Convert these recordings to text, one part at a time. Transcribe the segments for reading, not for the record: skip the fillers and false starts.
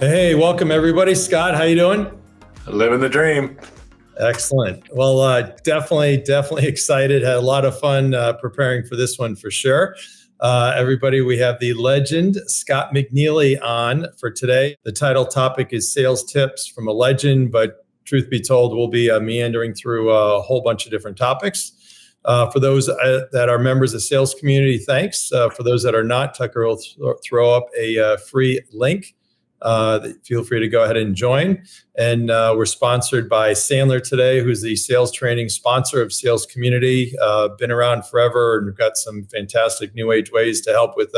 Hey, welcome everybody. Scott, how you doing? Living the dream. Excellent. Well, definitely excited. Had a lot of fun preparing for this one for sure. Everybody, we have the legend Scott McNealy on for today. The title topic is sales tips from a legend, but truth be told, we'll be meandering through a whole bunch of different topics. For those that are members of the sales community, thanks. For those that are not, Tucker will throw up a free link. Feel free to go ahead and join. And we're sponsored by Sandler today, who's the sales training sponsor of Sales Community. Been around forever, and we've got some fantastic new age ways to help with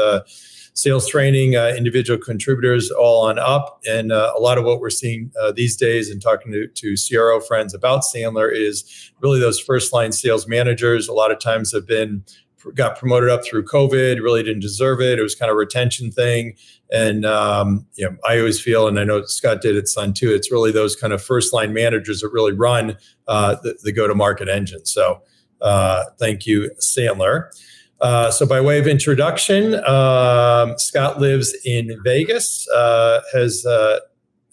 sales training, individual contributors all on up. And a lot of what we're seeing these days and talking to CRO friends about Sandler is really those first line sales managers. A lot of times got promoted up through COVID, really didn't deserve it. It was kind of a retention thing. And, I always feel, and I know Scott did at Sun too, it's really those kind of first line managers that really run the go-to-market engine. So thank you, Sandler. So by way of introduction, Scott lives in Vegas, has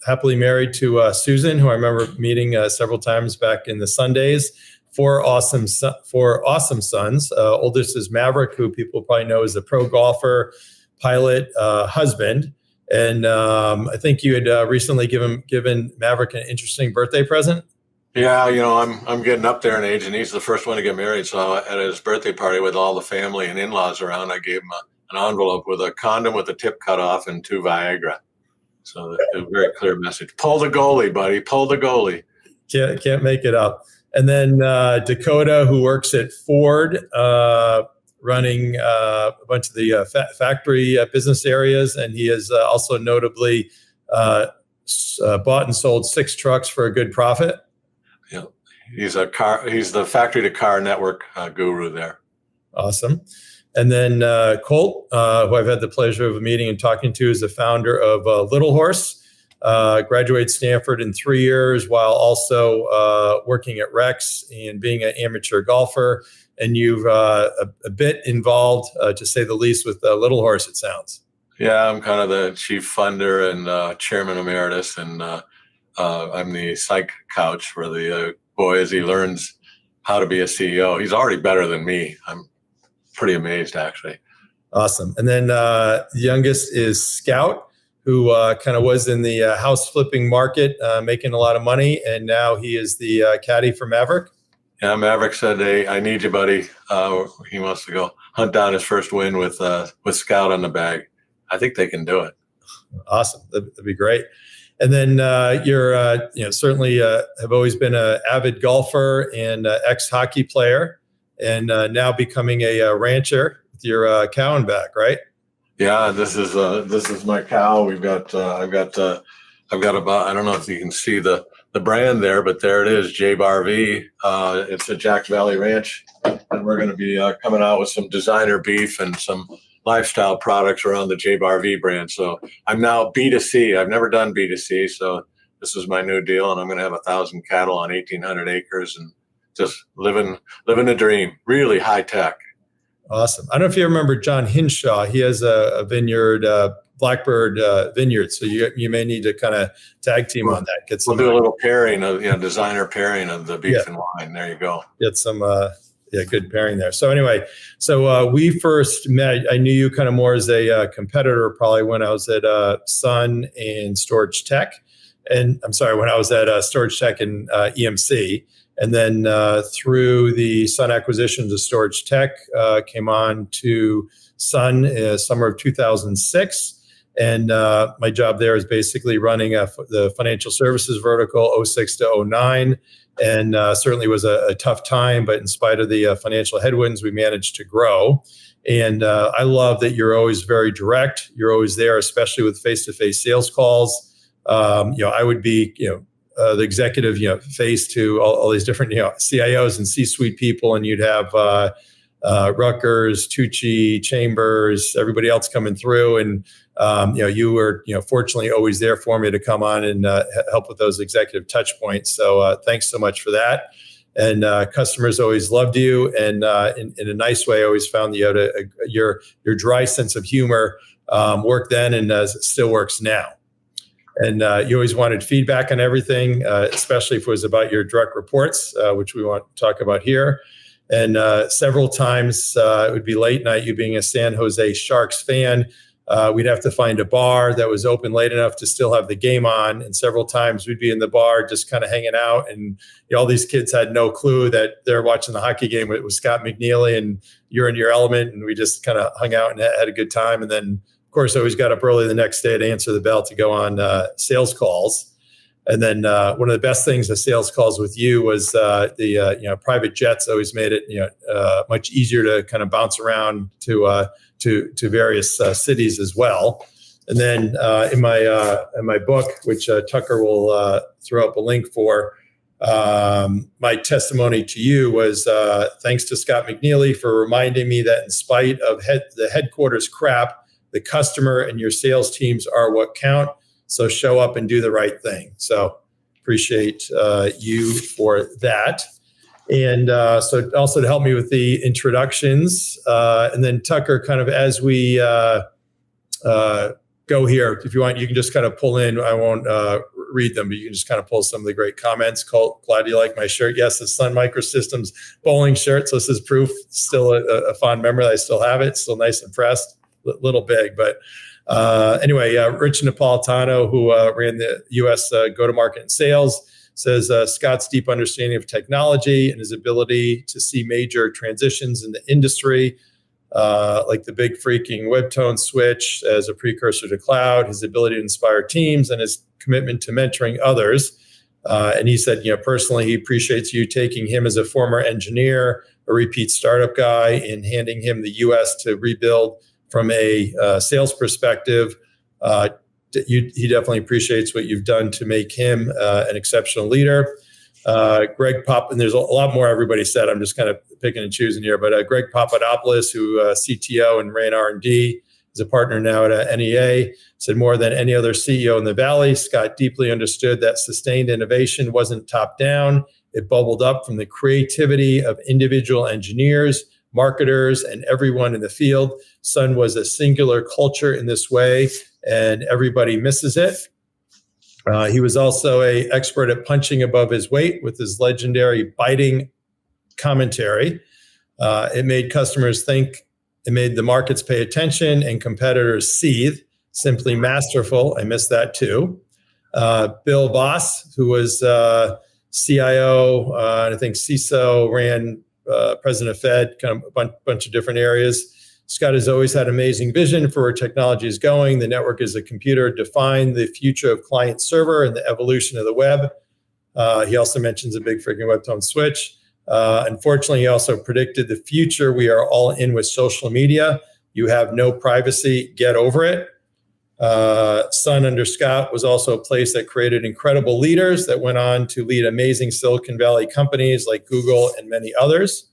happily married to Susan, who I remember meeting several times back in the Sundays. Four awesome sons. Oldest is Maverick, who people probably know as a pro golfer, pilot, husband. And I think you had recently given Maverick an interesting birthday present. Yeah, I'm getting up there in age, and he's the first one to get married. So at his birthday party with all the family and in-laws around, I gave him an envelope with a condom with the tip cut off and 2 Viagra. So a very clear message. Pull the goalie, buddy. Pull the goalie. Can't make it up. And then Dakota, who works at Ford, running a bunch of the factory business areas. And he has also notably bought and sold 6 trucks for a good profit. Yeah, he's the factory to car network guru there. Awesome. And then Colt, who I've had the pleasure of meeting and talking to, is the founder of Little Horse. Graduated Stanford in 3 years while also working at Rex and being an amateur golfer. And you've a bit involved, to say the least, with Little Horse, it sounds. Yeah, I'm kind of the chief funder and chairman emeritus, and I'm the psych couch for the boy as he learns how to be a CEO. He's already better than me. I'm pretty amazed, actually. Awesome. And then the youngest is Scout, who kind of was in the house flipping market, making a lot of money. And now he is the caddy for Maverick. Yeah, Maverick said, "Hey, I need you, buddy." He wants to go hunt down his first win with Scout on the bag. I think they can do it. Awesome. That'd be great. And then you're, certainly have always been an avid golfer and ex-hockey player, and now becoming a rancher with your cow and back, right? Yeah, this is my cow. I've got about, I don't know if you can see the brand there, but there it is, JBarV. It's a Jack Valley Ranch, and we're going to be coming out with some designer beef and some lifestyle products around the JBarV brand. So I'm now B2C. I've never done B2C, so this is my new deal, and I'm going to have 1,000 cattle on 1,800 acres and just living the dream. Really high tech. Awesome. I don't know if you remember John Hinshaw. He has a vineyard, Blackbird Vineyard. So you may need to kind of tag team on that. We'll do a little pairing of designer pairing of the beef and wine. There you go. Get some good pairing there. So anyway, we first met. I knew you kind of more as a competitor, probably when I was at Sun and Storage Tech, and when I was at Storage Tech and EMC. And then through the Sun acquisitions of Storage Tech, came on to Sun summer of 2006. And my job there is basically running the financial services vertical 06 to 09. And certainly was a tough time, but in spite of the financial headwinds, we managed to grow. And I love that you're always very direct. You're always there, especially with face-to-face sales calls. I would be, the executive, face to all these different, CIOs and C-suite people, and you'd have Rutgers, Tucci, Chambers, everybody else coming through, and you were, fortunately always there for me to come on and help with those executive touch points. So thanks so much for that. And customers always loved you, and in a nice way, I always found that you had your dry sense of humor worked then and still works now. And you always wanted feedback on everything, especially if it was about your direct reports, which we want to talk about here. And several times it would be late night, you being a San Jose Sharks fan, we'd have to find a bar that was open late enough to still have the game on. And several times we'd be in the bar just kind of hanging out. And all these kids had no clue that they're watching the hockey game with Scott McNealy, and you're in your element. And we just kind of hung out and had a good time. And then, of course, I always got up early the next day to answer the bell to go on sales calls. And then one of the best things of sales calls with you was the private jets always made it much easier to kind of bounce around to various cities as well. And then in my book, which Tucker will throw up a link for, my testimony to you was thanks to Scott McNealy for reminding me that in spite of the headquarters crap, the customer and your sales teams are what count. So show up and do the right thing. So appreciate you for that. And so also to help me with the introductions. And then Tucker, kind of as we go here, if you want, you can just kind of pull in. I won't read them, but you can just kind of pull some of the great comments. Colt, glad you like my shirt. Yes, the Sun Microsystems bowling shirt. So this is proof, still a fond memory that I still have it. Still nice and pressed, little big. But anyway, Rich Napolitano, who ran the U.S. go-to-market and sales, says Scott's deep understanding of technology and his ability to see major transitions in the industry, like the big freaking webtone switch as a precursor to cloud, his ability to inspire teams, and his commitment to mentoring others. And he said, personally, he appreciates you taking him as a former engineer, a repeat startup guy, and handing him the U.S. to rebuild from a sales perspective. He definitely appreciates what you've done to make him an exceptional leader. Greg and there's a lot more everybody said. I'm just kind of picking and choosing here. But Greg Papadopoulos, who CTO and ran R&D, is a partner now at NEA, said more than any other CEO in the Valley, Scott deeply understood that sustained innovation wasn't top down. It bubbled up from the creativity of individual engineers, marketers, and everyone in the field. Sun was a singular culture in this way, and everybody misses it. He was also an expert at punching above his weight with his legendary biting commentary. It made customers think, it made the markets pay attention and competitors seethe. Simply masterful. I missed that too. Bill Voss, who was CIO, and I think CISO, ran president of Fed, kind of a bunch of different areas. Scott has always had amazing vision for where technology is going. The network as a computer defined the future of client server and the evolution of the web. He also mentions a big freaking webtone switch. Unfortunately, he also predicted the future we are all in with social media. You have no privacy. Get over it. Sun under Scott was also a place that created incredible leaders that went on to lead amazing Silicon Valley companies like Google and many others.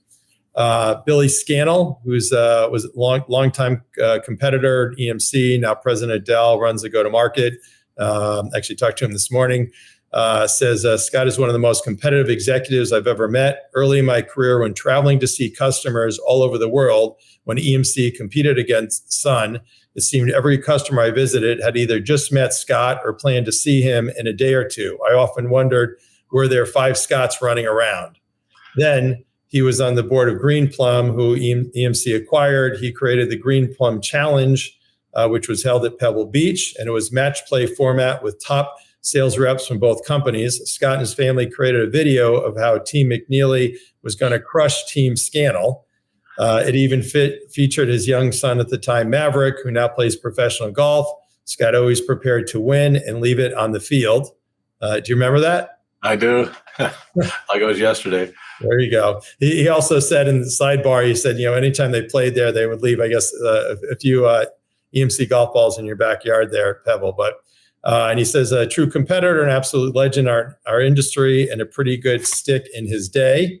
Billy Scannell, who's was a longtime competitor at EMC, now president of Dell, runs the go-to-market. Actually talked to him this morning. Says Scott is one of the most competitive executives I've ever met. Early in my career, when traveling to see customers all over the world, when EMC competed against Sun, it seemed every customer I visited had either just met Scott or planned to see him in a day or two. I often wondered, were there 5 Scotts running around? Then he was on the board of Greenplum, who EMC acquired. He created the Greenplum Challenge, which was held at Pebble Beach, and it was match play format with top sales reps from both companies. Scott and his family created a video of how Team McNealy was going to crush Team Scannell. It even featured his young son at the time, Maverick, who now plays professional golf. Scott always prepared to win and leave it on the field. Do you remember that? I do. Like it was yesterday. There you go. He also said in the sidebar, he said, anytime they played there, they would leave, I guess, a few EMC golf balls in your backyard there at Pebble. But and he says, a true competitor, an absolute legend in our industry, and a pretty good stick in his day.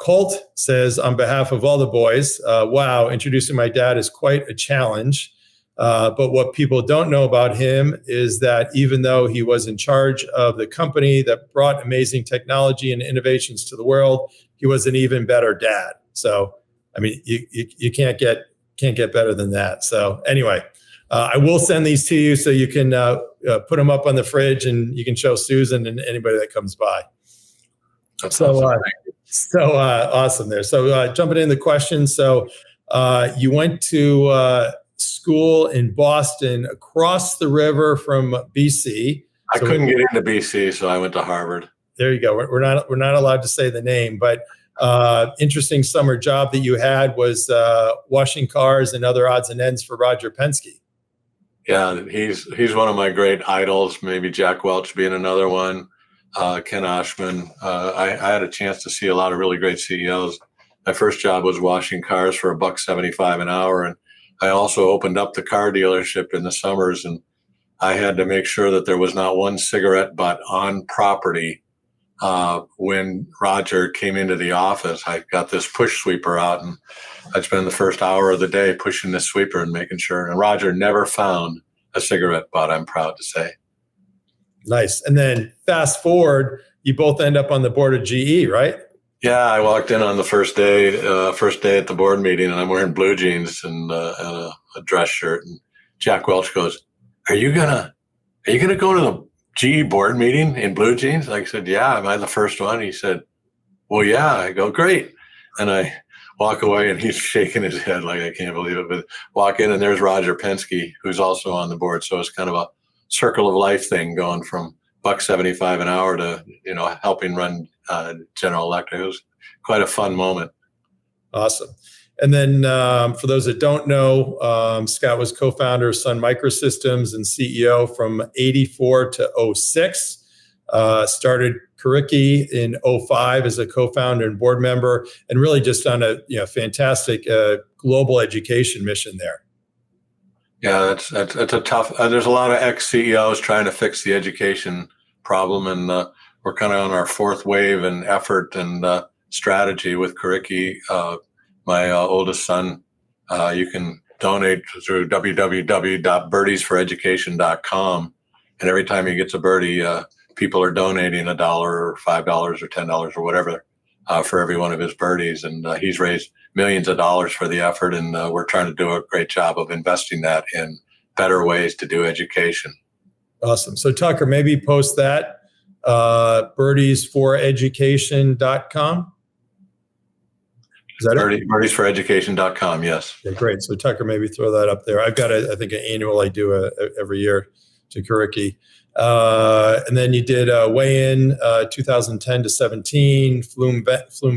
Colt says, on behalf of all the boys, wow, introducing my dad is quite a challenge. But what people don't know about him is that even though he was in charge of the company that brought amazing technology and innovations to the world, he was an even better dad. So, I mean, you can't get better than that. So anyway, I will send these to you so you can put them up on the fridge and you can show Susan and anybody that comes by. That's So, awesome. awesome there. So jumping into the questions. So you went to school in Boston across the river from BC. I couldn't get into BC, so I went to Harvard. There you go. We're not allowed to say the name, but interesting summer job that you had was washing cars and other odds and ends for Roger Penske. Yeah, he's one of my great idols. Maybe Jack Welch being another one. Ken Oshman. I had a chance to see a lot of really great CEOs. My first job was washing cars for $1.75 an hour, and I also opened up the car dealership in the summers, and I had to make sure that there was not one cigarette butt on property. When Roger came into the office, I got this push sweeper out, and I'd spend the first hour of the day pushing this sweeper and making sure. And Roger never found a cigarette butt, I'm proud to say. Nice. And then fast forward, you both end up on the board of GE, right? Yeah, I walked in on the first day at the board meeting, and I'm wearing blue jeans and a dress shirt. And Jack Welch goes, "Are you gonna go to the GE board meeting in blue jeans?" I said, "Yeah, am I the first one?" He said, "Well, yeah." I go, "Great." And I walk away, and he's shaking his head like, I can't believe it. But walk in, and there's Roger Penske, who's also on the board. So it's kind of a circle of life thing, going from $1.75 an hour to helping run General Electric. It was quite a fun moment. Awesome. And then for those that don't know, Scott was co-founder of Sun Microsystems and CEO from 84 to 06. Started Curriki in 05 as a co-founder and board member, and really just on a fantastic global education mission there. Yeah, that's a tough. There's a lot of ex-CEOs trying to fix the education problem, and we're kind of on our fourth wave and effort and strategy with Curriki. My oldest son, you can donate through www.birdiesforeducation.com, and every time he gets a birdie, people are donating $1 or $5 or $10 or whatever for every one of his birdies, and he's raised millions of dollars for the effort, and we're trying to do a great job of investing that in better ways to do education. Awesome. So Tucker, maybe post that, birdiesforeducation.com. Is that it? Birdiesforeducation.com, yes. Okay, great. So Tucker, maybe throw that up there. I've got, I think, an annual I do every year to Curriki. And then you did weigh in 2010 to 17, Flume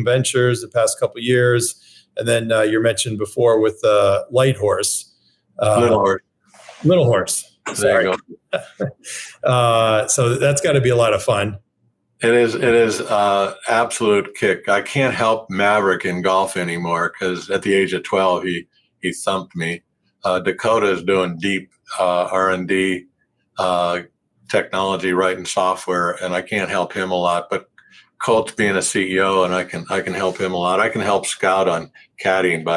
Ventures the past couple of years. And then you mentioned before with Light Horse. Little Horse. Sorry. There you go. So that's got to be a lot of fun. It is absolute kick. I can't help Maverick in golf anymore because at the age of 12, he thumped me. Dakota is doing deep R&D technology, writing software, and I can't help him a lot. But Colt's being a CEO, and I can help him a lot. I can help Scout on caddying.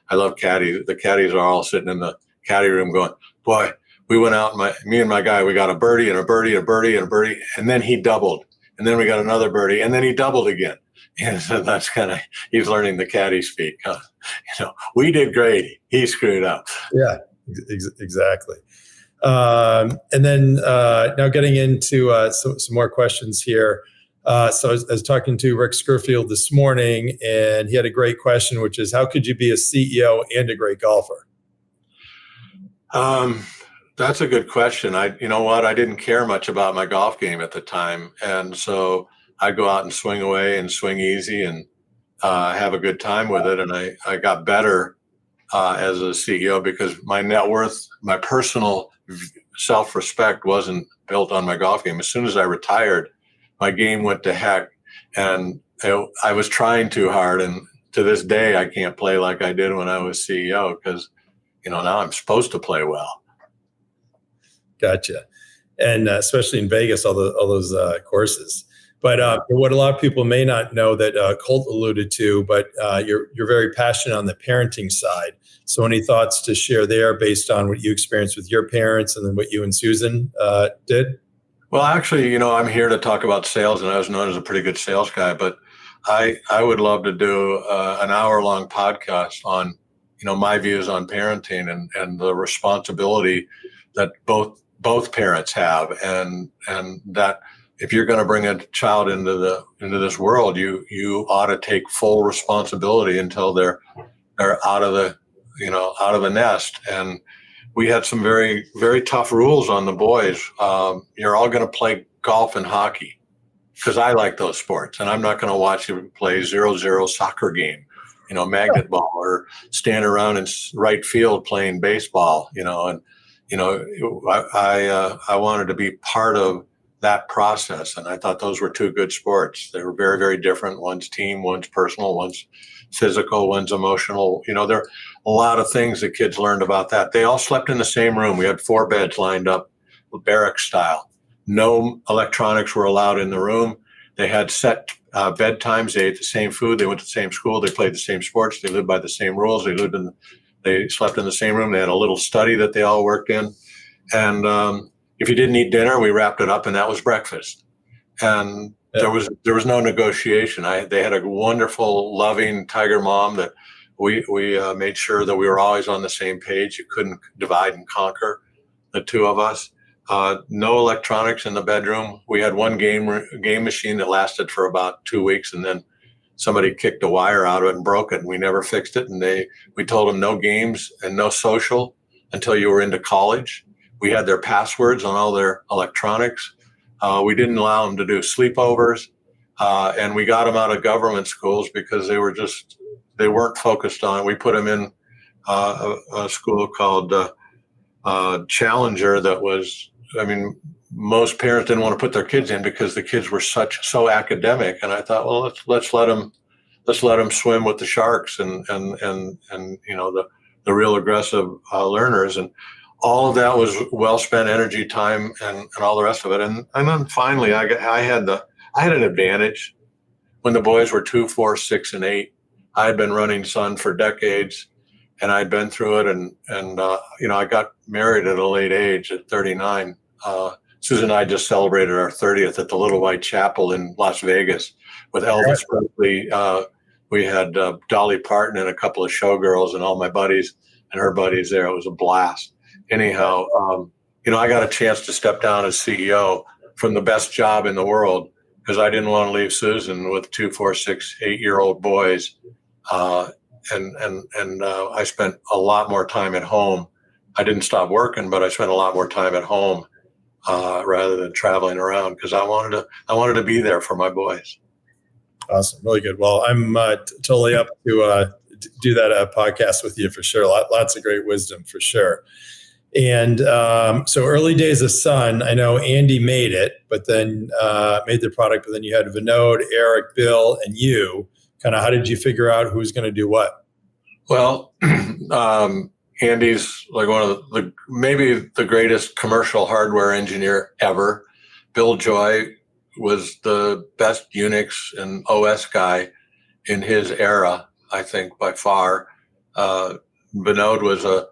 I love caddy. The caddies are all sitting in the caddy room going, "Boy, we went out. Me and my guy, we got a birdie and a birdie, a birdie and a birdie, and then he doubled." And then we got another birdie, and then he doubled again. And so that's he's learning the caddy speak. We did great. He screwed up. Yeah, exactly. And then now getting into some more questions here. So I was talking to Rick Scurfield this morning, and he had a great question, which is, how could you be a CEO and a great golfer? That's a good question. You know what? I didn't care much about my golf game at the time. And so I'd go out and swing away and swing easy and have a good time with it. And I got better as a CEO because my net worth, my personal self-respect wasn't built on my golf game. As soon as I retired, my game went to heck. And I was trying too hard. And to this day, I can't play like I did when I was CEO because, now I'm supposed to play well. Gotcha. And especially in Vegas, all those courses. But what a lot of people may not know that Colt alluded to, but you're very passionate on the parenting side. So any thoughts to share there based on what you experienced with your parents and then what you and Susan did? Well, actually, I'm here to talk about sales, and I was known as a pretty good sales guy, but I would love to do an hour-long podcast on my views on parenting and the responsibility that both parents have, and that if you're going to bring a child into this world, you ought to take full responsibility until they're out of the nest. And we had some very, very tough rules on the boys. You're all going to play golf and hockey because I like those sports, and I'm not going to watch you play 0-0 soccer game, magnet ball, or stand around in right field playing baseball, and I wanted to be part of that process, and I thought those were two good sports. They were very, very different. One's team, one's personal, one's physical, one's emotional. There are a lot of things that kids learned about that. They all slept in the same room. We had 4 beds lined up, barrack style. No electronics were allowed in the room. They had set bedtimes. They ate the same food. They went to the same school. They played the same sports. They lived by the same rules. They slept in the same room. They had a little study that they all worked in. And if you didn't eat dinner, we wrapped it up, and that was breakfast. And there was no negotiation. They had a wonderful, loving tiger mom that we made sure that we were always on the same page. You couldn't divide and conquer, the two of us. No electronics in the bedroom. We had one game machine that lasted for about 2 weeks, and then somebody kicked a wire out of it and broke it, and we never fixed it. And we told them no games and no social until you were into college. We had their passwords on all their electronics. We didn't allow them to do sleepovers, and we got them out of government schools because they weren't focused on it. We put them in a school called Challenger that was, most parents didn't want to put their kids in because the kids were so academic. And I thought, well, let's let them swim with the sharks and the real aggressive learners. And all of that was well spent energy, time, and all the rest of it. And then finally, I had an advantage when the boys were 2, 4, 6, and 8. I had been running Sun for decades, and I'd been through it. And I got married at a late age, at 39. Susan and I just celebrated our 30th at the Little White Chapel in Las Vegas with Elvis Presley. We had Dolly Parton and a couple of showgirls and all my buddies and her buddies there. It was a blast. Anyhow, I got a chance to step down as CEO from the best job in the world because I didn't want to leave Susan with 2, 4, 6, 8-year-old boys. And I spent a lot more time at home. I didn't stop working, but I spent a lot more time at home rather than traveling around because I wanted to be there for my boys. Awesome. Really good. Well, I'm totally up to do that podcast with you for sure. Lots of great wisdom for sure. And so early days of Sun, I know Andy made it, but then made the product, but then you had Vinod, Eric, Bill, and you. Kind of how did you figure out who's going to do what? Well, Andy's like one of maybe the greatest commercial hardware engineer ever. Bill Joy was the best Unix and OS guy in his era, I think, by far. Vinod was a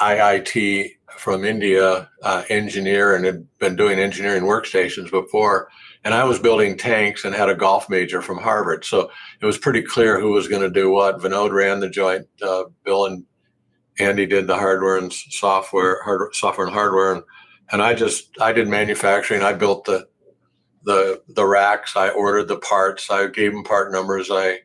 IIT from India engineer and had been doing engineering workstations before. And I was building tanks and had a golf major from Harvard. So it was pretty clear who was going to do what. Vinod ran the joint. Bill and Andy did the hardware and software and hardware. And I did manufacturing. I built the racks. I ordered the parts. I gave them part numbers. I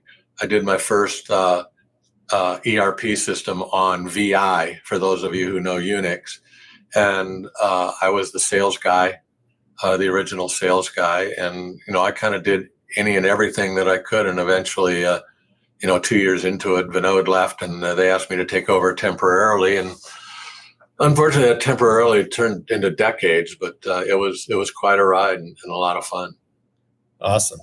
did my first ERP system on VI, for those of you who know Unix. And I was the sales guy. The original sales guy. And, I kind of did any and everything that I could. And eventually, 2 years into it, Vinod left and they asked me to take over temporarily. And unfortunately, that temporarily turned into decades, but it was quite a ride and a lot of fun. Awesome.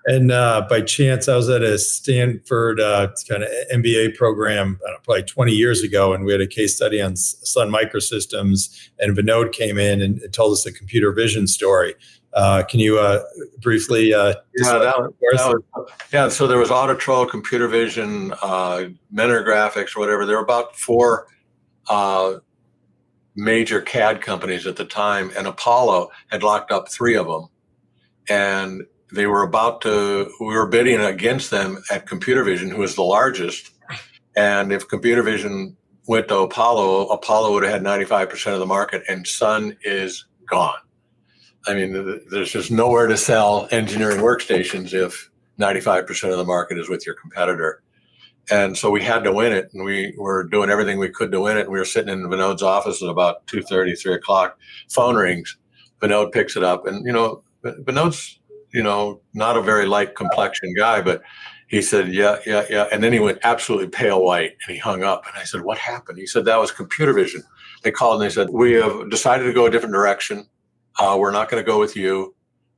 And by chance, I was at a Stanford kind of MBA program probably 20 years ago, and we had a case study on Sun Microsystems, and Vinod came in and told us a computer vision story. Can you briefly? So there was Autotrol, computer vision, Mentor Graphics, or whatever. There were about 4 major CAD companies at the time, and Apollo had locked up 3 of them, and we were bidding against them at Computer Vision, who was the largest. And if computer vision went to Apollo would have had 95% of the market, and Sun is gone. I mean, there's just nowhere to sell engineering workstations if 95% of the market is with your competitor. And so we had to win it, and we were doing everything we could to win it. And we were sitting in Vinod's office at about 2:30, 3 o'clock. Phone rings. Vinod picks it up, and Vinod's not a very light complexion guy, but he said, yeah. And then he went absolutely pale white, and he hung up. And I said, what happened? He said, that was computer vision. They called and they said, we have decided to go a different direction. We're not going to go with you.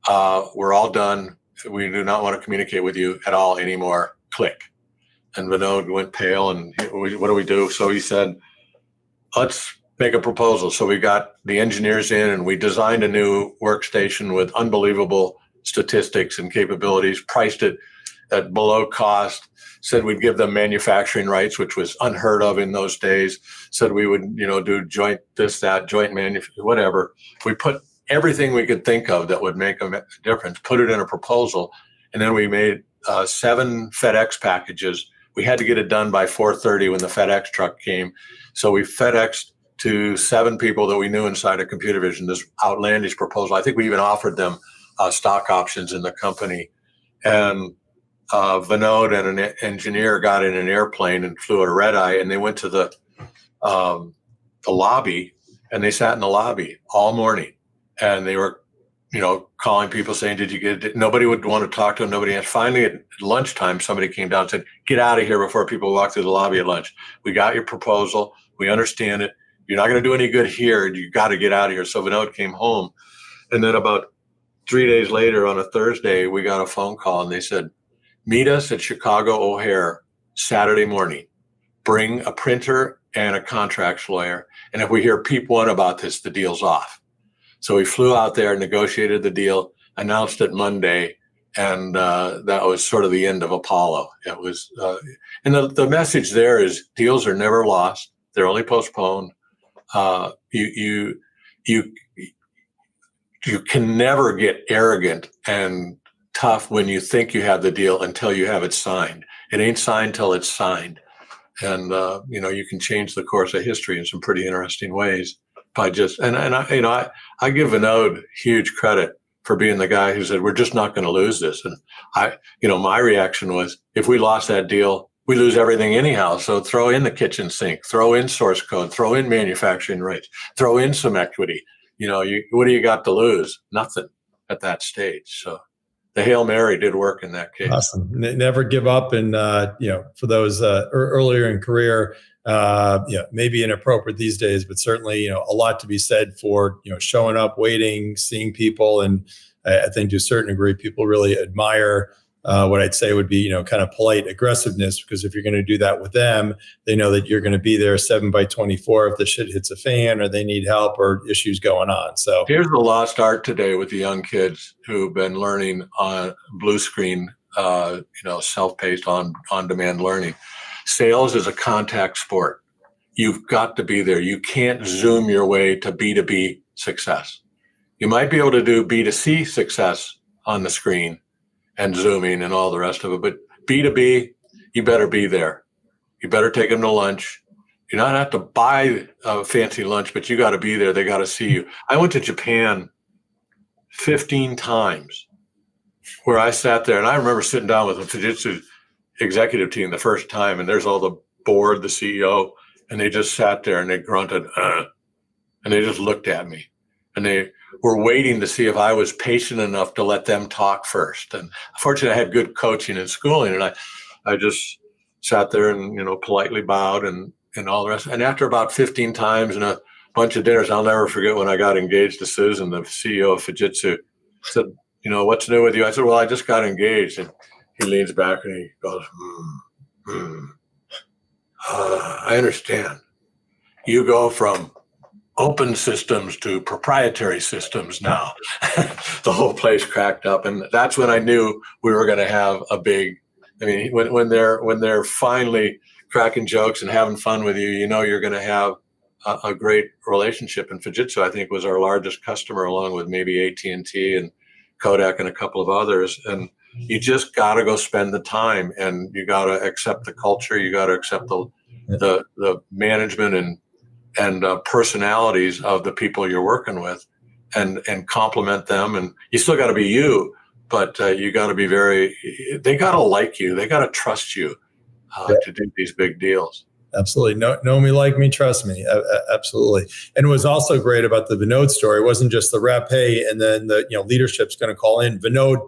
We're all done. We do not want to communicate with you at all anymore. Click. And Vinod went pale, and what do we do? So he said, let's make a proposal. So we got the engineers in, and we designed a new workstation with unbelievable statistics and capabilities, priced it at below cost, said we'd give them manufacturing rights, which was unheard of in those days, said we would, do joint this, that, joint manufacturing, whatever. We put everything we could think of that would make a difference, put it in a proposal, and then we made 7 FedEx packages. We had to get it done by 4:30 when the FedEx truck came. So we FedExed to 7 people that we knew inside of computer vision, this outlandish proposal. I think we even offered them stock options in the company. And Vinod and an engineer got in an airplane and flew a red eye, and they went to the lobby, and they sat in the lobby all morning. And they were, calling people saying, did you get it? Nobody would want to talk to them. Nobody. And finally at lunchtime, somebody came down and said, get out of here before people walk through the lobby at lunch. We got your proposal. We understand it. You're not going to do any good here. You got to get out of here. So Vinod came home. And then about 3 days later on a Thursday, we got a phone call, and they said, meet us at Chicago O'Hare Saturday morning. Bring a printer and a contracts lawyer. And if we hear peep one about this, the deal's off. So we flew out there, negotiated the deal, announced it Monday, and that was sort of the end of Apollo. It was, and the message there is deals are never lost; they're only postponed. You can never get arrogant and tough when you think you have the deal until you have it signed. It ain't signed till it's signed, and you can change the course of history in some pretty interesting ways. By just I give Vinod huge credit for being the guy who said we're just not going to lose this. And my reaction was, if we lost that deal, we lose everything anyhow. So throw in the kitchen sink, throw in source code, throw in manufacturing rates, throw in some equity. What do you got to lose? Nothing at that stage. So the Hail Mary did work in that case. Awesome. Never give up. And for those earlier in career. Maybe inappropriate these days, but certainly, a lot to be said for, showing up, waiting, seeing people. And I think to a certain degree, people really admire what I'd say would be, kind of polite aggressiveness, because if you're going to do that with them, they know that you're going to be there 7/24 if the shit hits a fan or they need help or issues going on. So here's the lost art today with the young kids who've been learning on blue screen, self-paced on-demand learning. Sales is a contact sport. You've got to be there. You can't Zoom your way to B2B success. You might be able to do B2C success on the screen and Zooming and all the rest of it, but B2B, you better be there. You better take them to lunch. You don't have to buy a fancy lunch, but you got to be there. They got to see you. I went to Japan 15 times where I sat there, and I remember sitting down with a Fujitsu executive team the first time, and there's all the board, the CEO, and they just sat there and they grunted, and they just looked at me, and they were waiting to see if I was patient enough to let them talk first. And fortunately, I had good coaching and schooling, and I just sat there and politely bowed and all the rest. And after about 15 times and a bunch of dinners, I'll never forget when I got engaged to Susan, the CEO of Fujitsu. Said, what's new with you? I said, well, I just got engaged. And he leans back and he goes, I understand. You go from open systems to proprietary systems now. The whole place cracked up. And that's when I knew we were going to have a big, when they're finally cracking jokes and having fun with you, you're going to have a great relationship. And Fujitsu, I think, was our largest customer, along with maybe AT&T and Kodak and a couple of others. And You just got to go spend the time, and you got to accept the culture. You got to accept the management and personalities of the people you're working with, and compliment them. And you still got to be you, but you got to be they got to like you. They got to trust you to do these big deals. Absolutely. Know me, like me, trust me. Absolutely. And it was also great about the Vinod story. It wasn't just the rep, hey, and then the leadership's going to call in. Vinod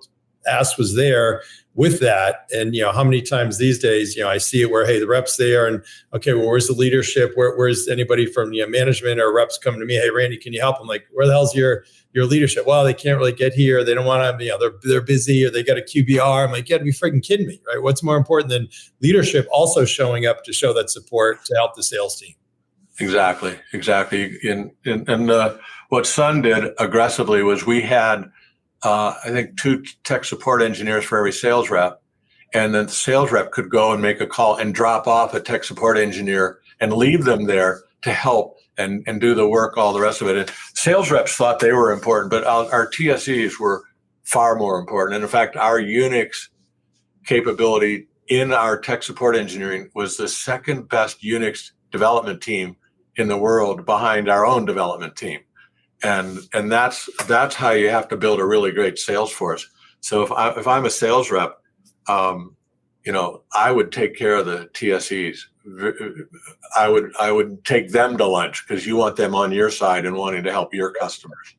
was there with that. And how many times these days, I see it where, hey, the rep's there, and okay, well, where's the leadership? Where's anybody from management or reps coming to me? Hey, Randy, can you help? I'm like, where the hell's your leadership? Well, they can't really get here. They don't want to, they're busy, or they got a QBR. I'm like, you got to be freaking kidding me, right? What's more important than leadership also showing up to show that support to help the sales team? Exactly. And what Sun did aggressively was we had, I think, 2 tech support engineers for every sales rep. And then the sales rep could go and make a call and drop off a tech support engineer and leave them there to help and do the work, all the rest of it. And sales reps thought they were important, but our TSEs were far more important. And in fact, our Unix capability in our tech support engineering was the second best Unix development team in the world, behind our own development team. And that's how you have to build a really great sales force. So if I'm a sales rep, I would take care of the TSEs. I would take them to lunch, because you want them on your side and wanting to help your customers.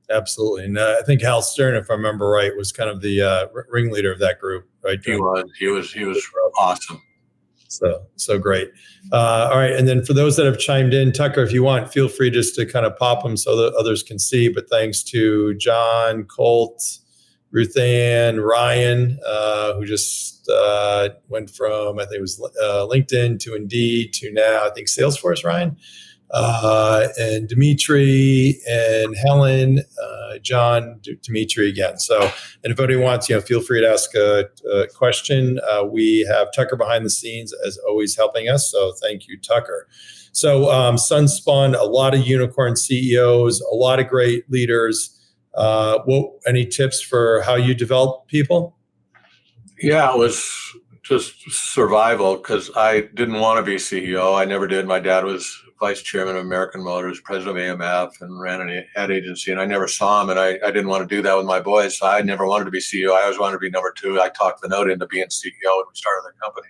Absolutely. And I think Hal Stern, if I remember right, was kind of the ringleader of that group, right? He was awesome. So great. All right. And then for those that have chimed in, Tucker, if you want, feel free just to kind of pop them so that others can see. But thanks to John, Colt, Ruth Ann, Ryan, who just went from, I think it was LinkedIn to Indeed to now, I think, Salesforce, Ryan, and Dimitri and Helen, John, Dimitri again. So, and if anybody wants, feel free to ask a question. We have Tucker behind the scenes, as always, helping us. So thank you, Tucker. So Sun spun a lot of unicorn CEOs, a lot of great leaders. Any tips for how you develop people? Yeah, it was just survival, because I didn't want to be CEO. I never did. My dad was vice chairman of American Motors, president of AMF, and ran an ad agency, and I never saw him, and I didn't want to do that with my boys. So I never wanted to be CEO. I always wanted to be number 2. I talked Vinod into being CEO when we started the company.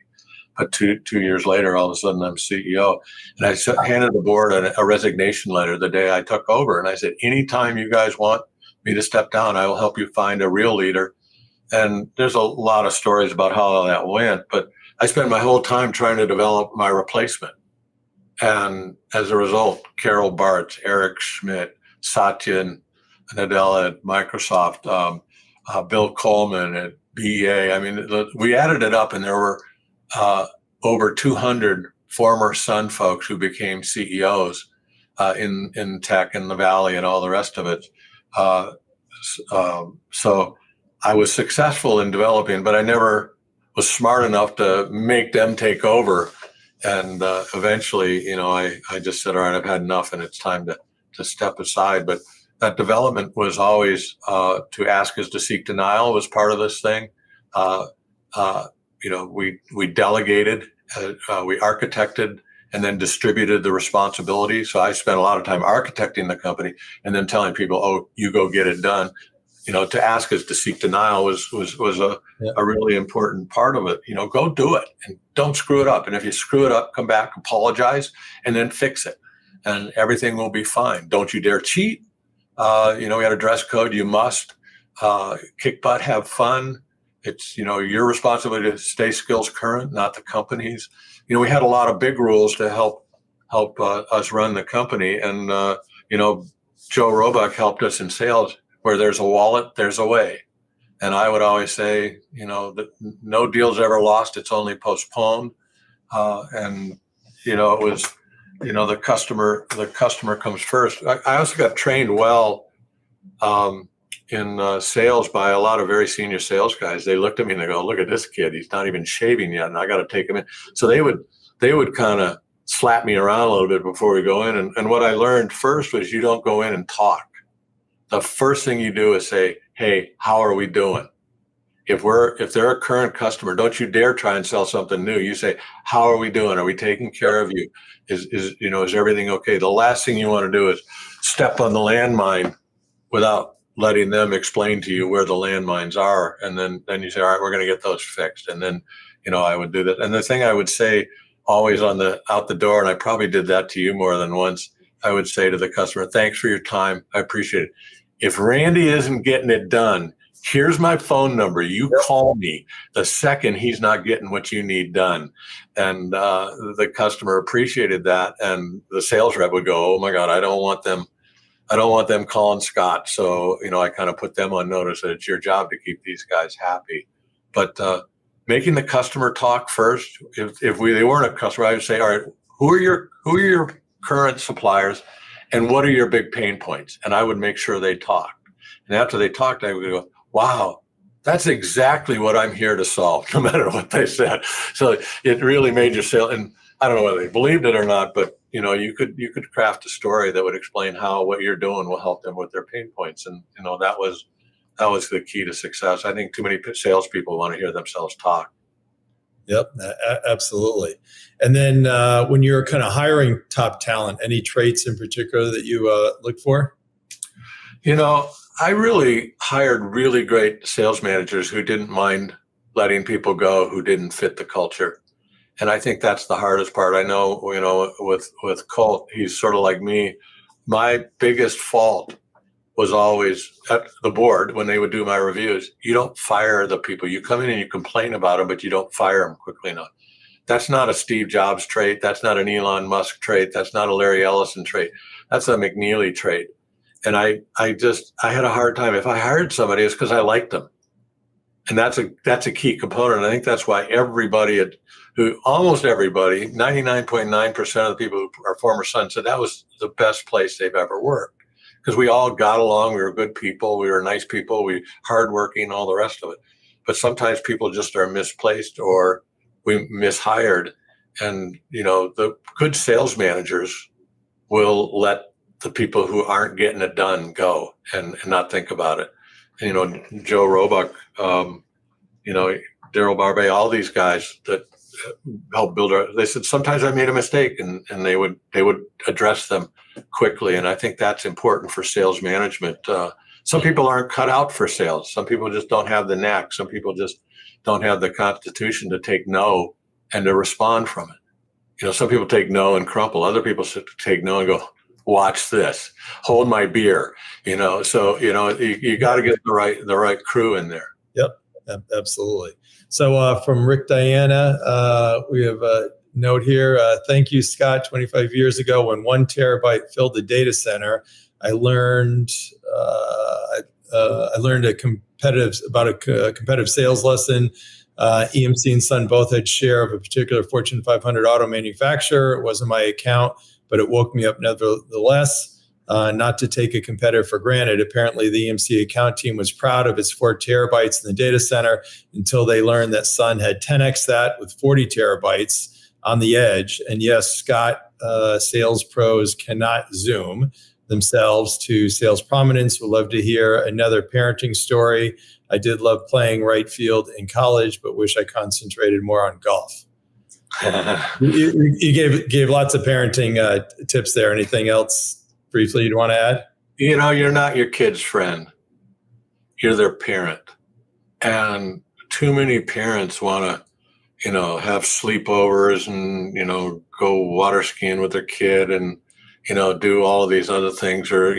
But two years later, all of a sudden, I'm CEO. And I handed the board a resignation letter the day I took over. And I said, anytime you guys want me to step down, I will help you find a real leader. And there's a lot of stories about how that went. But I spent my whole time trying to develop my replacement. And as a result, Carol Bartz, Eric Schmidt, Satya Nadella at Microsoft, Bill Coleman at BEA. I mean, we added it up, and there were over 200 former Sun folks who became CEOs in tech in the Valley and all the rest of it. So I was successful in developing, but I never was smart enough to make them take over. And eventually, I just said, all right, I've had enough, and it's time to step aside. But that development was always to ask is to seek denial was part of this thing. We delegated, we architected, and then distributed the responsibility. So I spent a lot of time architecting the company and then telling people, oh, you go get it done. To ask is to seek denial was a really important part of it. Go do it and don't screw it up. And if you screw it up, come back, apologize, and then fix it. And everything will be fine. Don't you dare cheat. We had a dress code. You must kick butt, have fun. It's, your responsibility to stay skills current, not the company's. We had a lot of big rules to help us run the company. And, Joe Roebuck helped us in sales. Where there's a wallet, there's a way. And I would always say, that no deal's ever lost. It's only postponed. It was, the customer comes first. I also got trained well in sales by a lot of very senior sales guys. They looked at me and they go, look at this kid. He's not even shaving yet. And I got to take him in. So they would kind of slap me around a little bit before we go in. And what I learned first was you don't go in and talk. The first thing you do is say, hey, how are we doing? if they're a current customer, don't you dare try and sell something new. You say, how are we doing? Are we taking care of you? Is everything okay? The last thing you want to do is step on the landmine without letting them explain to you where the landmines are. And then you say, all right, we're going to get those fixed. And then, I would do that. And the thing I would say always out the door, and I probably did that to you more than once, I would say to the customer, thanks for your time. I appreciate it. If Randy isn't getting it done, here's my phone number. You call me the second he's not getting what you need done. And the customer appreciated that. And the sales rep would go, oh my God, I don't want them calling Scott. So, I kind of put them on notice that it's your job to keep these guys happy. But making the customer talk first, if they weren't a customer, I would say, all right, who are your current suppliers and what are your big pain points? And I would make sure they talked. And after they talked, I would go, wow, that's exactly what I'm here to solve, no matter what they said. So it really made your sale. And I don't know whether they believed it or not, but you could craft a story that would explain how what you're doing will help them with their pain points. And that was the key to success. I think too many salespeople want to hear themselves talk. Yep, absolutely. And then when you're kind of hiring top talent, any traits in particular that you look for? I really hired really great sales managers who didn't mind letting people go who didn't fit the culture. And I think that's the hardest part. I know, with Colt, he's sort of like me. My biggest fault was always at the board when they would do my reviews. You don't fire the people. You come in and you complain about them, but you don't fire them quickly enough. That's not a Steve Jobs trait. That's not an Elon Musk trait. That's not a Larry Ellison trait. That's a McNealy trait. And I had a hard time. If I hired somebody, it's because I liked them. And that's a key component. I think that's why almost everybody, 99.9% of the people who are former Sun said that was the best place they've ever worked. Because we all got along, we were good people, we were nice people, we hardworking, all the rest of it. But sometimes people just are misplaced or we mishired. And, the good sales managers will let the people who aren't getting it done go and not think about it. And, Joe Roebuck, Daryl Barbet, all these guys that helped build they said, sometimes I made a mistake and they would address them quickly. And I think that's important for sales management. Some people aren't cut out for sales. Some people just don't have the knack. Some people just don't have the constitution to take no and to respond from it. Some people take no and crumple. Other people take no and go, watch this, hold my beer, so, you got to get the right crew in there. Yep, absolutely. So from Rick Diana, we have a note here. Thank you, Scott. 25 years ago, when 1 terabyte filled the data center, I learned a competitive sales lesson. EMC and Sun both had share of a particular Fortune 500 auto manufacturer. It wasn't my account, but it woke me up nevertheless. Not to take a competitor for granted. Apparently, the EMC account team was proud of its 4 terabytes in the data center until they learned that Sun had 10x that with 40 terabytes on the edge. And yes, Scott, sales pros cannot Zoom themselves to sales prominence. Would love to hear another parenting story. I did love playing right field in college, but wish I concentrated more on golf. You gave lots of parenting tips there. Anything else briefly you'd want to add? You're not your kid's friend. You're their parent. And too many parents want to, have sleepovers and, go water skiing with their kid and, do all of these other things or,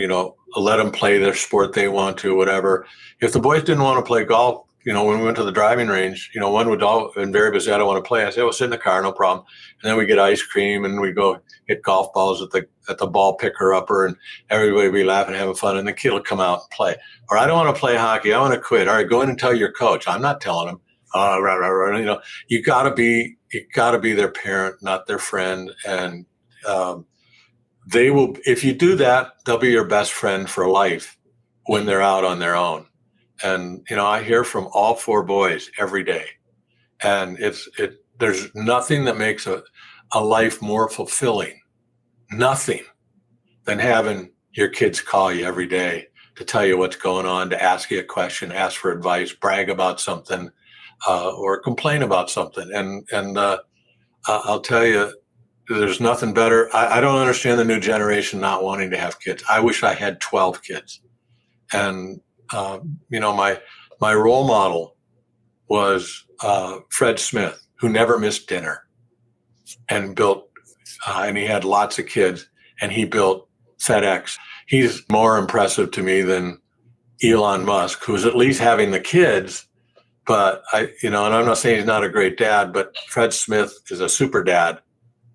let them play their sport they want to, whatever. If the boys didn't want to play golf, when we went to the driving range, one would invariably say, I don't want to play. I said, well, sit in the car, no problem. And then we get ice cream and we go hit golf balls at the ball picker upper and everybody would be laughing, having fun. And the kid will come out and play. Or I don't want to play hockey. I want to quit. All right, go in and tell your coach. I'm not telling him. You gotta be their parent, not their friend. And they will, if you do that, they'll be your best friend for life when they're out on their own. And, I hear from all 4 boys every day. And there's nothing that makes a life more fulfilling, nothing, than having your kids call you every day to tell you what's going on, to ask you a question, ask for advice, brag about something, or complain about something. And I'll tell you, there's nothing better. I don't understand the new generation not wanting to have kids. I wish I had 12 kids. And my role model was Fred Smith, who never missed dinner, and built, and he had lots of kids, and he built FedEx. He's more impressive to me than Elon Musk, who's at least having the kids. But and I'm not saying he's not a great dad, but Fred Smith is a super dad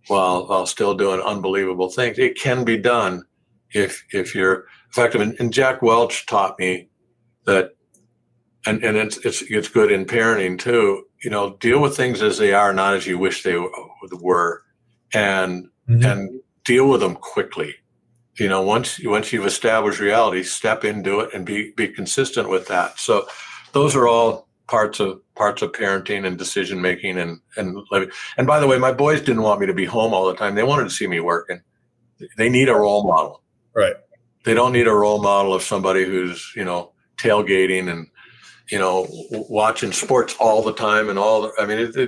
while still doing unbelievable things. It can be done if you're effective. And Jack Welch taught me that, and it's good in parenting too. Deal with things as they are, not as you wish they were, and deal with them quickly. Once you've established reality, step into it and be consistent with that. So those are all parts of parenting and decision making and living. And by the way, my boys didn't want me to be home all the time. They wanted to see me working. They need a role model. Right. They don't need a role model of somebody who's, tailgating and, watching sports all the time and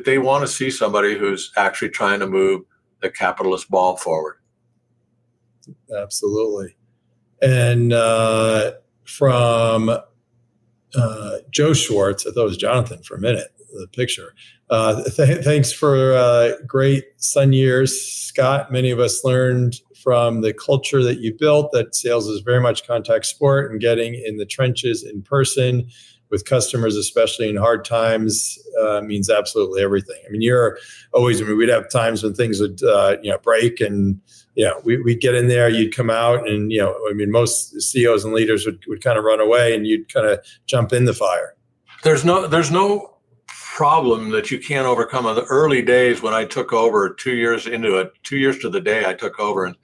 they want to see somebody who's actually trying to move the capitalist ball forward. Absolutely. And from Joe Schwartz, I thought it was Jonathan for a minute, the picture. Thanks for great Sun years, Scott. Many of us learned from the culture that you built that sales is very much contact sport, and getting in the trenches in person with customers, especially in hard times, means absolutely everything. You're always, we'd have times when things would, break, and we'd get in there, you'd come out, and most CEOs and leaders would kind of run away, and you'd kind of jump in the fire. There's no problem that you can't overcome. In the early days when I took over, 2 years into it, 2 years to the day I took over, and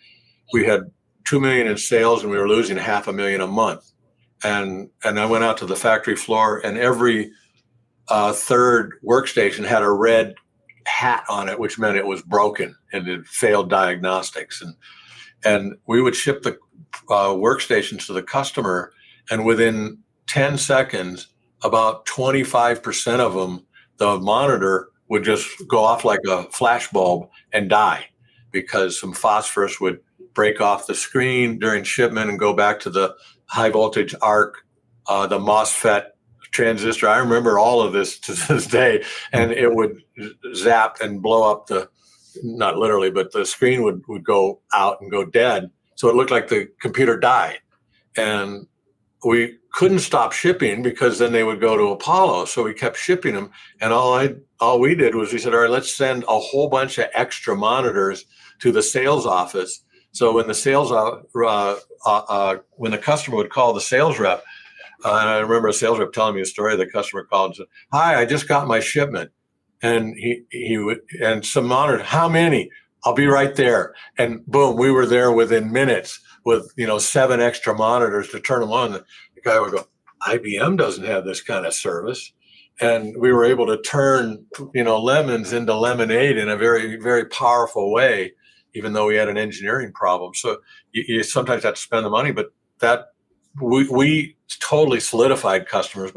we had $2 million in sales, and we were losing $500,000 a month. And I went out to the factory floor, and every third workstation had a red hat on it, which meant it was broken and it failed diagnostics. And we would ship the workstations to the customer, and within 10 seconds, about 25% of them, the monitor would just go off like a flash bulb and die, because some phosphorus would break off the screen during shipment and go back to the high voltage arc, the MOSFET transistor. I remember all of this to this day, and it would zap and blow up not literally, but the screen would go out and go dead. So it looked like the computer died. And we couldn't stop shipping, because then they would go to Apollo. So we kept shipping them. And all we did was we said, all right, let's send a whole bunch of extra monitors to the sales office. So when when the customer would call the sales rep, and I remember a sales rep telling me a story, the customer called and said, "Hi, I just got my shipment." And he would, and some monitor, "How many?" "I'll be right there." And boom, we were there within minutes with 7 extra monitors to turn them on. The guy would go, "IBM doesn't have this kind of service." And we were able to turn lemons into lemonade in a very, very powerful way, even though we had an engineering problem. So you sometimes have to spend the money, but that we totally solidified customers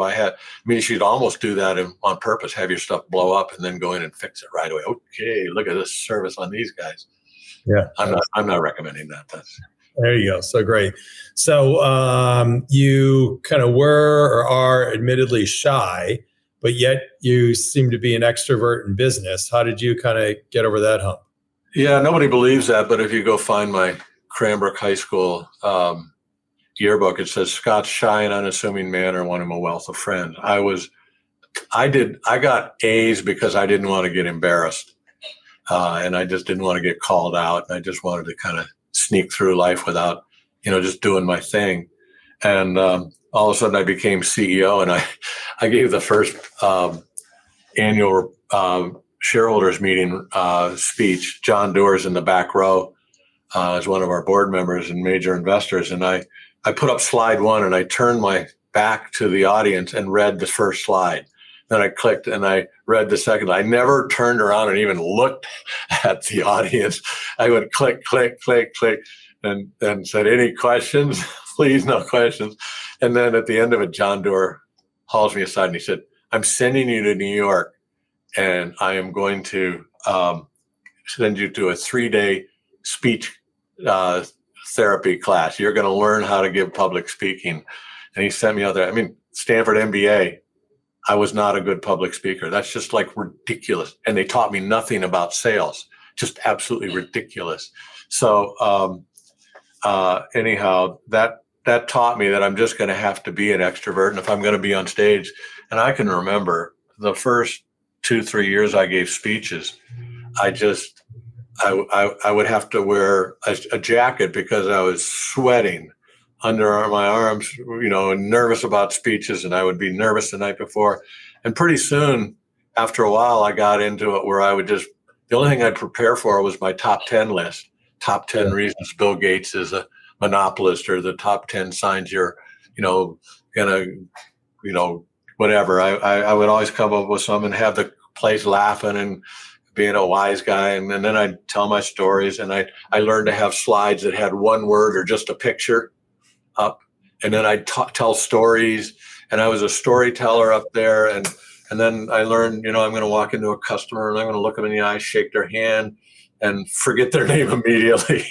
you should almost do that on purpose, have your stuff blow up and then go in and fix it right away. Okay, look at this service on these guys. Yeah. I'm not recommending that. There you go. So great. So you kind of were or are admittedly shy, but yet you seem to be an extrovert in business. How did you kind of get over that hump? Yeah, nobody believes that, but if you go find my Cranbrook High School yearbook, it says Scott's shy and unassuming manner won him a wealth of friends. I got A's because I didn't want to get embarrassed, and I just didn't want to get called out, and I just wanted to kind of sneak through life without, just doing my thing. And all of a sudden I became CEO, and I gave the first annual shareholders meeting speech. John Doerr's in the back row as one of our board members and major investors. And I put up slide 1, and I turned my back to the audience and read the first slide. Then I clicked and I read the second. I never turned around and even looked at the audience. I would click, click, click, click, and said, "Any questions?" "Please, no questions." And then at the end of it, John Doerr hauls me aside and he said, I'm sending you to New York, and I am going to send you to a 3-day speech therapy class. You're going to learn how to give public speaking. And he sent me out there. I mean, Stanford MBA, I was not a good public speaker. That's just like ridiculous. And they taught me nothing about sales, just absolutely ridiculous. So anyhow, that taught me that I'm just going to have to be an extrovert. And if I'm going to be on stage, and I can remember the first 2-3 years I gave speeches, I would have to wear a jacket because I was sweating under my arms, and nervous about speeches, and I would be nervous the night before. And pretty soon, after a while, I got into it where the only thing I'd prepare for was my top 10 list, top 10 reasons Bill Gates is a monopolist, or the top 10 signs you're, whatever. I would always come up with some and have the place laughing and being a wise guy. And then I'd tell my stories, and I learned to have slides that had one word or just a picture up. And then I'd tell stories, and I was a storyteller up there. And then I learned, I'm going to walk into a customer and I'm going to look them in the eye, shake their hand, and forget their name immediately.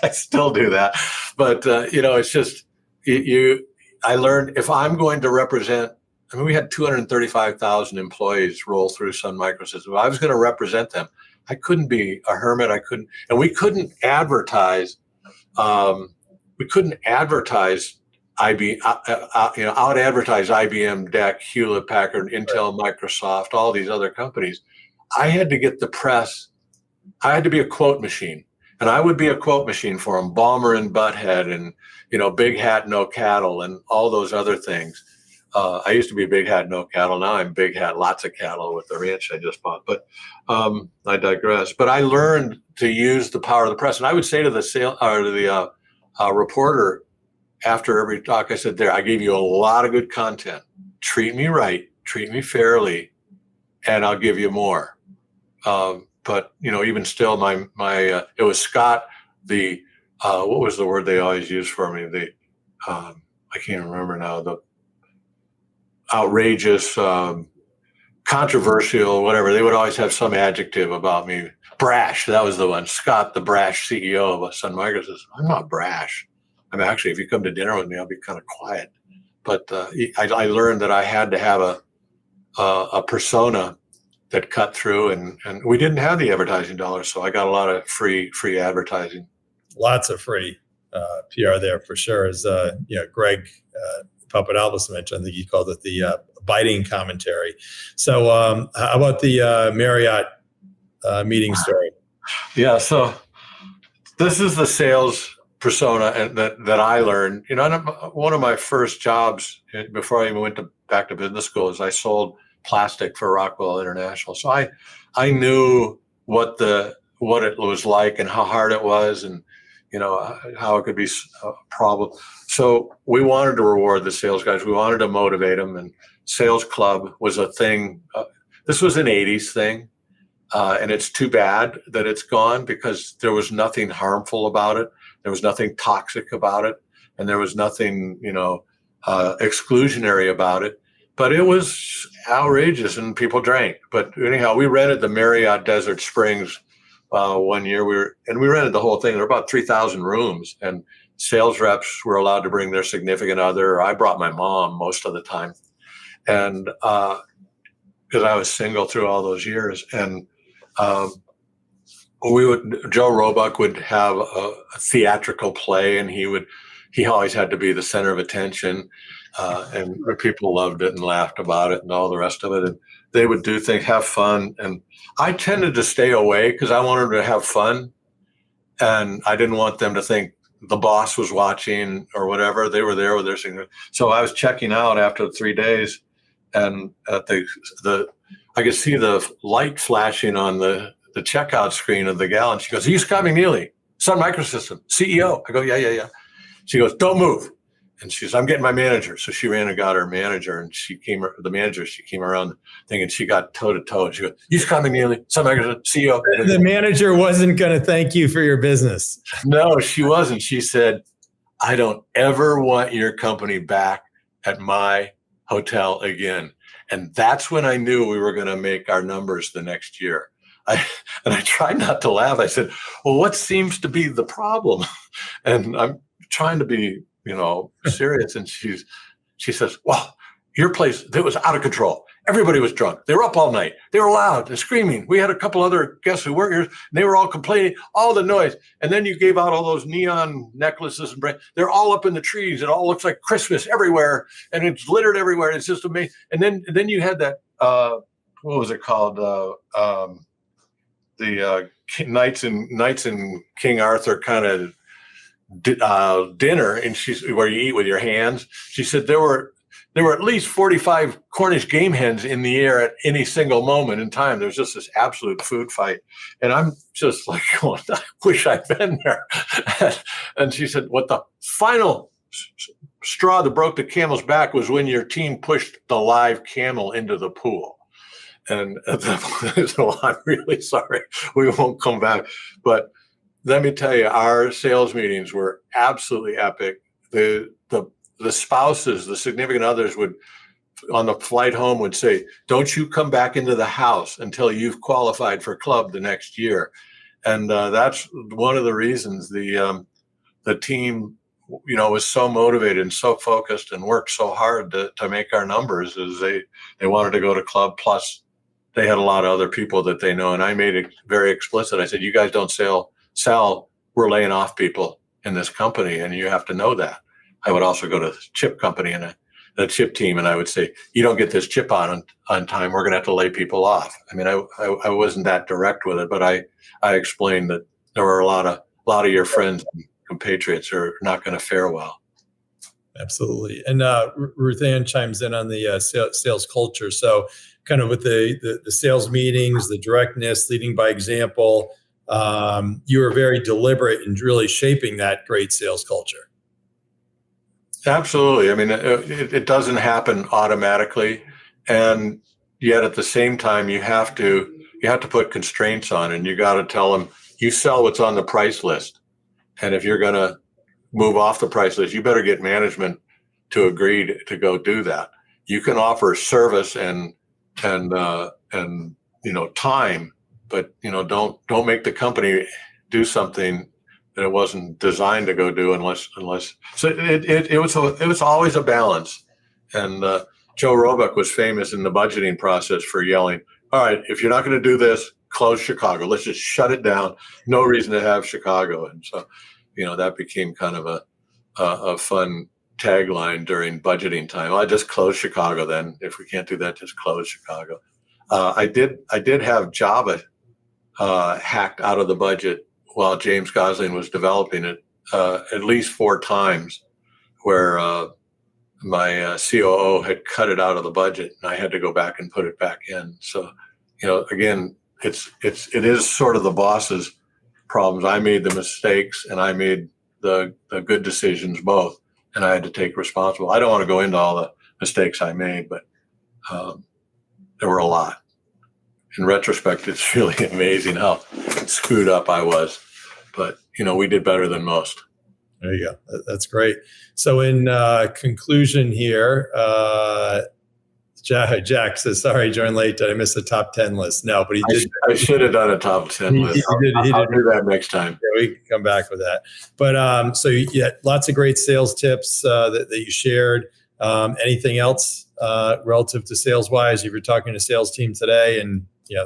I still do that. But, it's just, I learned if I'm going to represent, we had 235,000 employees roll through Sun Microsystems. If I was going to represent them, I couldn't be a hermit. And we couldn't advertise. We couldn't advertise out-advertise IBM, DEC, Hewlett Packard, Intel, Microsoft, all these other companies. I had to get the press. I had to be a quote machine, and I would be a quote machine for them. Balmer and Butthead, and Big Hat, No Cattle, and all those other things. I used to be Big Hat, No Cattle. Now I'm Big Hat, Lots of Cattle with the ranch I just bought. But I digress. But I learned to use the power of the press, and I would say to the reporter after every talk, I said, I gave you a lot of good content. Treat me right, treat me fairly, and I'll give you more. But even still, it was Scott, what was the word they always used for me? I can't remember now, the outrageous, controversial, whatever. They would always have some adjective about me. Brash, that was the one. Scott, the brash CEO of Sun Microsystems. I'm not brash. Actually, if you come to dinner with me, I'll be kind of quiet. But I learned that I had to have a persona that cut through, and we didn't have the advertising dollars, so I got a lot of free advertising. Lots of free PR there for sure. As Greg Papadopoulos mentioned, I think he called it the biting commentary. So how about the Marriott meeting story? Yeah, so this is the sales persona and that I learned. One of my first jobs before I even went back to business school is I sold plastic for Rockwell International. So I knew what it was like and how hard it was, and how it could be a problem. So we wanted to reward the sales guys. We wanted to motivate them, and Sales Club was a thing. This was an 80s thing, and it's too bad that it's gone, because there was nothing harmful about it. There was nothing toxic about it, and there was nothing, exclusionary about it. But it was outrageous, and people drank. But anyhow, we rented the Marriott Desert Springs one year. We rented the whole thing. There were about 3,000 rooms, and sales reps were allowed to bring their significant other. I brought my mom most of the time, and because I was single through all those years, and Joe Roebuck would have a theatrical play, and he always had to be the center of attention, and people loved it and laughed about it and all the rest of it. And they would do things, have fun. And I tended to stay away because I wanted to have fun, and I didn't want them to think the boss was watching or whatever. They were there with their signature. So I was checking out after 3 days, and at I could see the light flashing on the checkout screen of the gal, and she goes, "Are you Scott McNealy, Sun Microsystems, CEO?" I go, yeah. She goes, "Don't move." And she says, "I'm getting my manager." So she ran and got her manager, and she came around the thing, and she got toe to toe. And she goes, "You Scott McNealy, Sun Microsystems, CEO." The manager wasn't going to thank you for your business. No, she wasn't. She said, "I don't ever want your company back at my hotel again. And that's when I knew we were going to make our numbers the next year. And I tried not to laugh. I said, well, what seems to be the problem? And I'm trying to be, serious. And she says, well, your place, it was out of control. Everybody was drunk. They were up all night. They were loud and screaming. We had a couple other guests who weren't here, and they were all complaining, all the noise. And then you gave out all those neon necklaces and they're all up in the trees. It all looks like Christmas everywhere, and it's littered everywhere. It's just amazing. And then you had that, what was it called? The Knights and King Arthur kind of dinner, and where you eat with your hands. She said there were at least 45 Cornish game hens in the air at any single moment in time. There's just this absolute food fight. And I'm just like, oh, I wish I'd been there. And she said, what the final straw that broke the camel's back was when your team pushed the live camel into the pool. And at that point, so I'm really sorry. We won't come back. But let me tell you, our sales meetings were absolutely epic. The spouses, the significant others would, on the flight home, would say, don't you come back into the house until you've qualified for club the next year. And that's one of the reasons the team, was so motivated and so focused and worked so hard to make our numbers, is they wanted to go to club. Plus they had a lot of other people that they know. And I made it very explicit. I said, you guys don't sell, we're laying off people in this company, and you have to know that. I would also go to the chip company and a chip team, and I would say, you don't get this chip on time, we're going to have to lay people off. I mean, I wasn't that direct with it, but I explained that there were a lot of your friends and compatriots are not going to fare well. Absolutely. And Ruth Ann chimes in on the sales culture. So kind of with the sales meetings, the directness, leading by example, you were very deliberate in really shaping that great sales culture. Absolutely. I mean, it doesn't happen automatically, and yet at the same time, you have to put constraints on, and you got to tell them, you sell what's on the price list, and if you're going to move off the price list, you better get management to agree to go do that. You can offer service and time, but don't make the company do something that it wasn't designed to go do unless. So it was always a balance. And Joe Roebuck was famous in the budgeting process for yelling, all right, if you're not going to do this, close Chicago. Let's just shut it down. No reason to have Chicago. And so, that became kind of a fun tagline during budgeting time. Well, I just close Chicago then. If we can't do that, just close Chicago. I did have Java hacked out of the budget while James Gosling was developing it at least 4 times, where my COO had cut it out of the budget and I had to go back and put it back in. So, again, it is sort of the boss's problems. I made the mistakes and I made the good decisions both, and I had to take responsible. I don't want to go into all the mistakes I made, but there were a lot. In retrospect, it's really amazing how screwed up I was, but we did better than most. There you go. That's great. So in conclusion here, Jack says, sorry, joined late. Did I miss the top 10 list? No, but he did. I should have done a top 10 list. I'll do that next time. Yeah, we can come back with that. But so you had lots of great sales tips that you shared. Anything else relative to sales wise? If you're talking to sales team today, and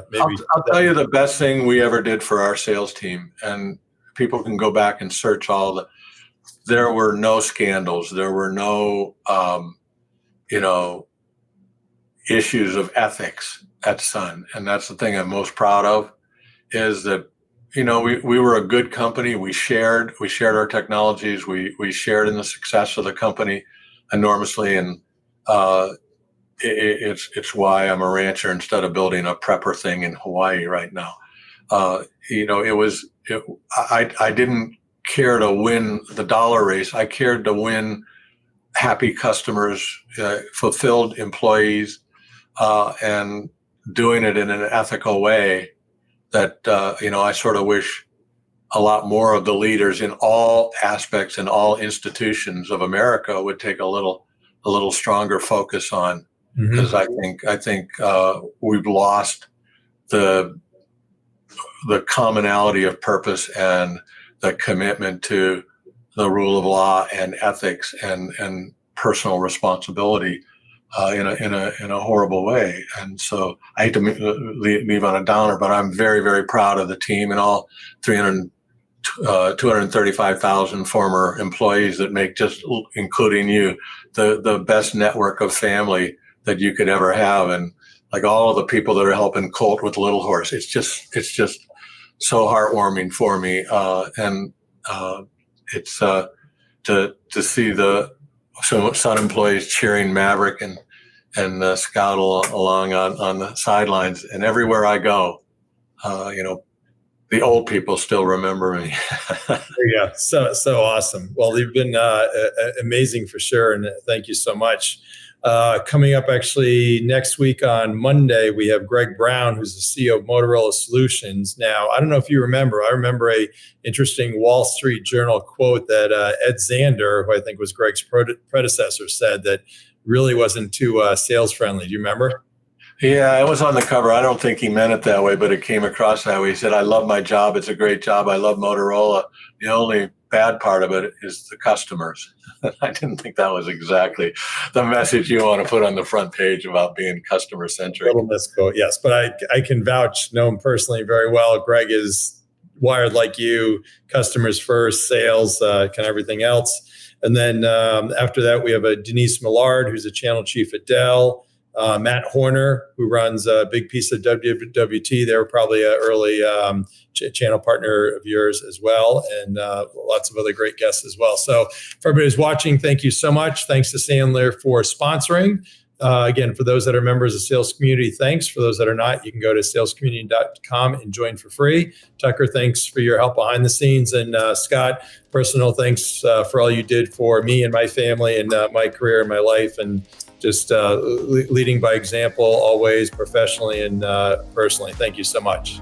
maybe I'll tell you the best thing we ever did for our sales team, and people can go back and search there were no scandals. There were no, issues of ethics at Sun. And that's the thing I'm most proud of, is that, we were a good company. We shared our technologies. We shared in the success of the company enormously. And it's why I'm a rancher instead of building a prepper thing in Hawaii right now. I didn't care to win the dollar race. I cared to win happy customers, fulfilled employees, and doing it in an ethical way that, I sort of wish a lot more of the leaders in all aspects and all institutions of America would take a little a little stronger focus on, Mhm. because I think we've lost the commonality of purpose and the commitment to the rule of law and ethics and personal responsibility in a horrible way. And so I hate to leave on a downer, but I'm very, very proud of the team and all 235,000 former employees that make, just including you, the best network of family that you could ever have. And like all of the people that are helping Colt with Little Horse, it's just so heartwarming for me. And it's to see the Sun employees cheering Maverick and Scout along on the sidelines. And everywhere I go, the old people still remember me. Yeah, so awesome. Well, you've been amazing for sure, and thank you so much. Coming up actually next week on Monday, we have Greg Brown, who's the CEO of Motorola Solutions. Now, I don't know if you remember, I remember a interesting Wall Street Journal quote that Ed Zander, who I think was Greg's predecessor, said that really wasn't too sales friendly. Do you remember? Yeah, it was on the cover. I don't think he meant it that way, but it came across that way. He said, "I love my job. It's a great job. I love Motorola. The only bad part of it is the customers." I didn't think that was exactly the message you want to put on the front page about being customer centric. Little misquote, yes, but I can vouch, know him personally very well. Greg is wired like you, customers first, sales, kind of everything else. And then after that, we have a Denise Millard, who's a channel chief at Dell. Matt Horner, who runs a big piece of WWT. They were probably an early channel partner of yours as well, and lots of other great guests as well. So for everybody who's watching, thank you so much. Thanks to Sandler for sponsoring. Again, for those that are members of Sales Community, thanks. For those that are not, you can go to salescommunity.com and join for free. Tucker, thanks for your help behind the scenes. And Scott, personal thanks for all you did for me and my family and my career and my life, and just leading by example always, professionally and personally. Thank you so much.